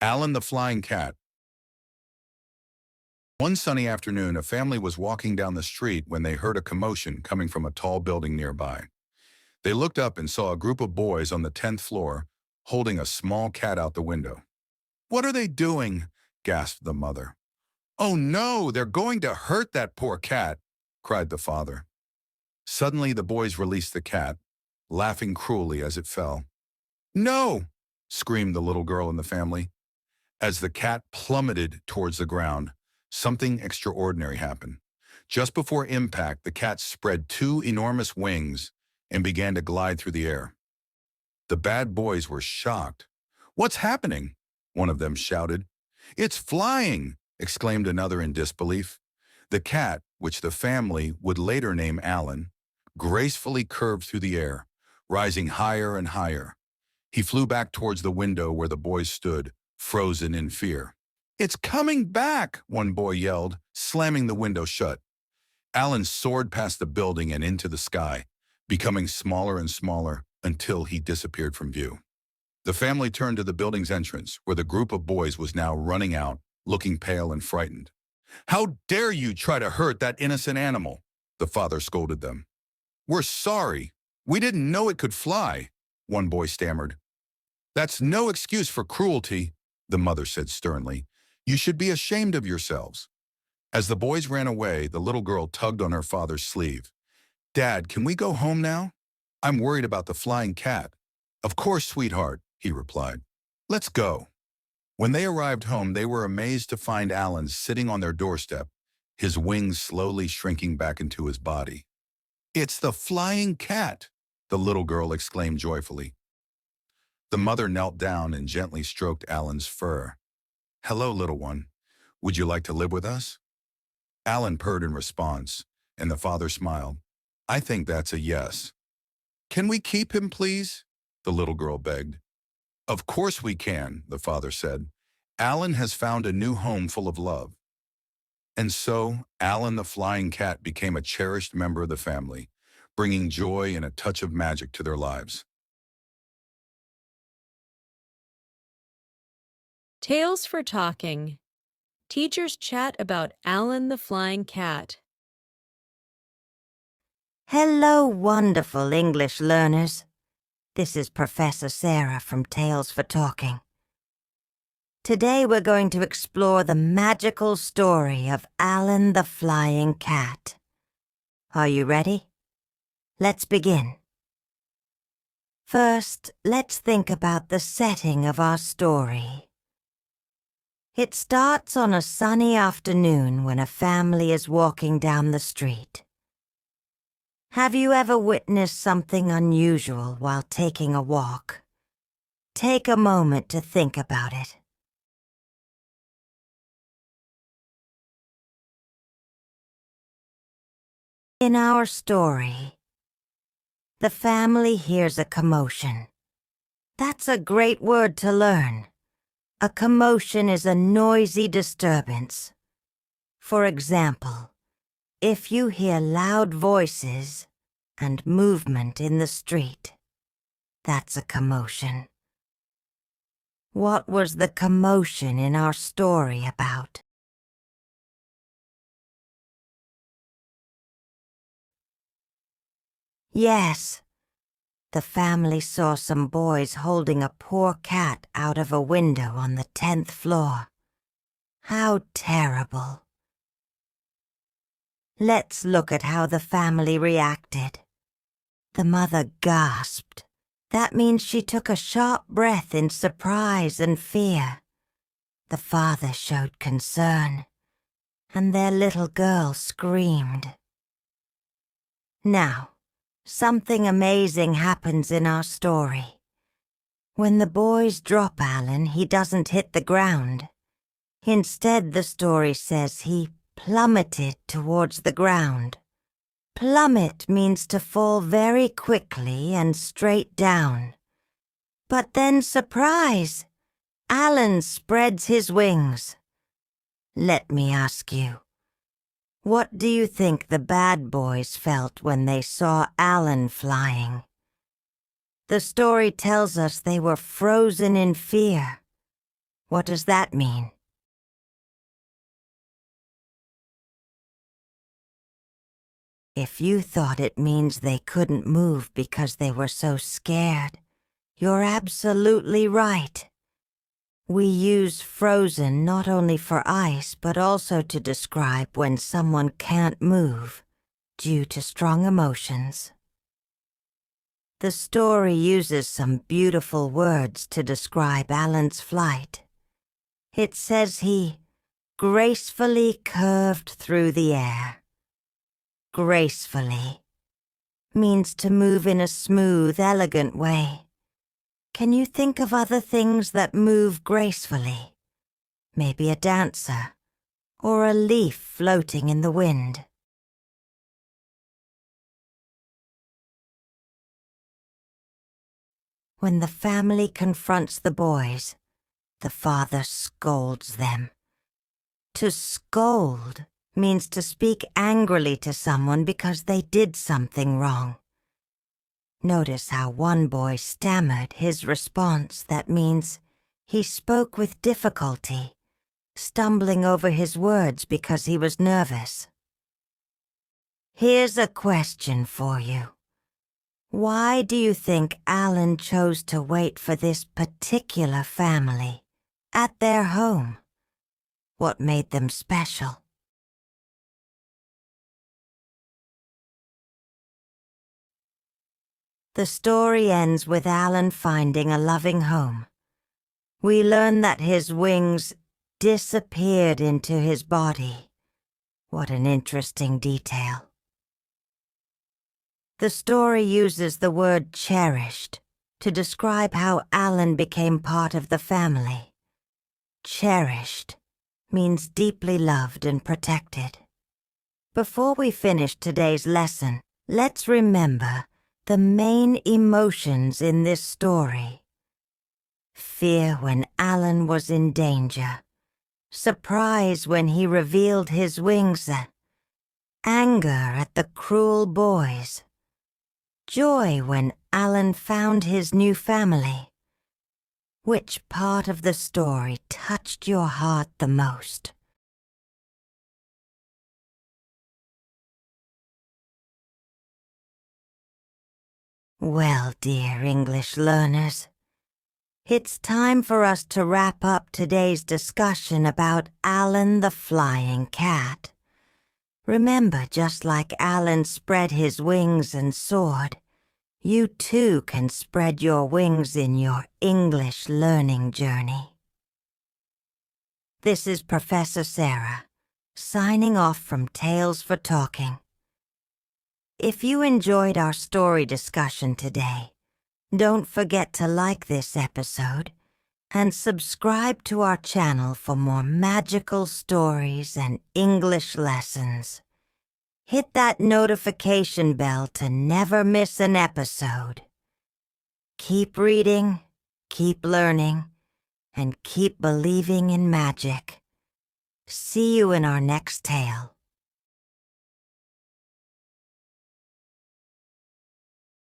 Alan the Flying Cat. One sunny afternoon, a family was walking down the street when they heard a commotion coming from a tall building nearby. They looked up and saw a group of boys on the 10th floor holding a small cat out the window. "What are they doing?" gasped the mother. "Oh no, they're going to hurt that poor cat," cried the father. Suddenly, the boys released the cat, laughing cruelly as it fell. "No!" screamed the little girl in the family. As the cat plummeted towards the ground, something extraordinary happened. Just before impact, the cat spread two enormous wings and began to glide through the air. The bad boys were shocked. "What's happening?" one of them shouted. "It's flying!" exclaimed another in disbelief. The cat, which the family would later name Alan, gracefully curved through the air, rising higher and higher. He flew back towards the window where the boys stood, frozen in fear. "It's coming back!" one boy yelled, slamming the window shut. Alan soared past the building and into the sky, becoming smaller and smaller until he disappeared from view. The family turned to the building's entrance, where the group of boys was now running out, looking pale and frightened. "How dare you try to hurt that innocent animal?" the father scolded them. "We're sorry. We didn't know it could fly," one boy stammered. "That's no excuse for cruelty," the mother said sternly. "You should be ashamed of yourselves." As the boys ran away, the little girl tugged on her father's sleeve. "Dad, can we go home now? I'm worried about the flying cat." "Of course, sweetheart," he replied. "Let's go." When they arrived home, they were amazed to find Alan sitting on their doorstep, his wings slowly shrinking back into his body. "It's the flying cat," the little girl exclaimed joyfully. The mother knelt down and gently stroked Alan's fur. "Hello, little one. Would you like to live with us?" Alan purred in response, and the father smiled. "I think that's a yes." "Can we keep him, please?" the little girl begged. "Of course we can," the father said. "Alan has found a new home full of love." And so, Alan the Flying Cat became a cherished member of the family, bringing joy and a touch of magic to their lives. Tales for Talking. Teachers chat about Alan the Flying Cat. Hello, wonderful English learners. This is Professor Sarah from Tales for Talking. Today we're going to explore the magical story of Alan the Flying Cat. Are you ready? Let's begin. First, let's think about the setting of our story. It starts on a sunny afternoon when a family is walking down the street. Have you ever witnessed something unusual while taking a walk? Take a moment to think about it. In our story, the family hears a commotion. That's a great word to learn. A commotion is a noisy disturbance. For example, if you hear loud voices and movement in the street, that's a commotion. What was the commotion in our story about? Yes, the family saw some boys holding a poor cat out of a window on the 10th floor. How terrible. Let's look at how the family reacted. The mother gasped. That means she took a sharp breath in surprise and fear. The father showed concern, and their little girl screamed. Now, something amazing happens in our story. When the boys drop Alan, he doesn't hit the ground. Instead, the story says he plummeted towards the ground. Plummet means to fall very quickly and straight down. But then, surprise! Alan spreads his wings. Let me ask you, what do you think the bad boys felt when they saw Alan flying? The story tells us they were frozen in fear. What does that mean? If you thought it means they couldn't move because they were so scared, you're absolutely right. We use frozen not only for ice but also to describe when someone can't move due to strong emotions. The story uses some beautiful words to describe Alan's flight. It says he gracefully curved through the air. Gracefully means to move in a smooth, elegant way. Can you think of other things that move gracefully? Maybe a dancer, or a leaf floating in the wind. When the family confronts the boys, the father scolds them. To scold means to speak angrily to someone because they did something wrong. Notice how one boy stammered his response. That means he spoke with difficulty, stumbling over his words because he was nervous. Here's a question for you. Why do you think Alan chose to wait for this particular family at their home? What made them special? The story ends with Alan finding a loving home. We learn that his wings disappeared into his body. What an interesting detail. The story uses the word cherished to describe how Alan became part of the family. Cherished means deeply loved and protected. Before we finish today's lesson, let's remember the main emotions in this story. Fear when Alan was in danger. Surprise when he revealed his wings. Anger at the cruel boys. Joy when Alan found his new family. Which part of the story touched your heart the most? Well, dear English learners, it's time for us to wrap up today's discussion about Alan the flying cat. Remember, just like Alan spread his wings and soared, you too can spread your wings in your English learning journey. This is Professor Sarah, signing off from Tales for Talking. If you enjoyed our story discussion today, don't forget to like this episode and subscribe to our channel for more magical stories and English lessons. Hit that notification bell to never miss an episode. Keep reading, keep learning, and keep believing in magic. See you in our next tale.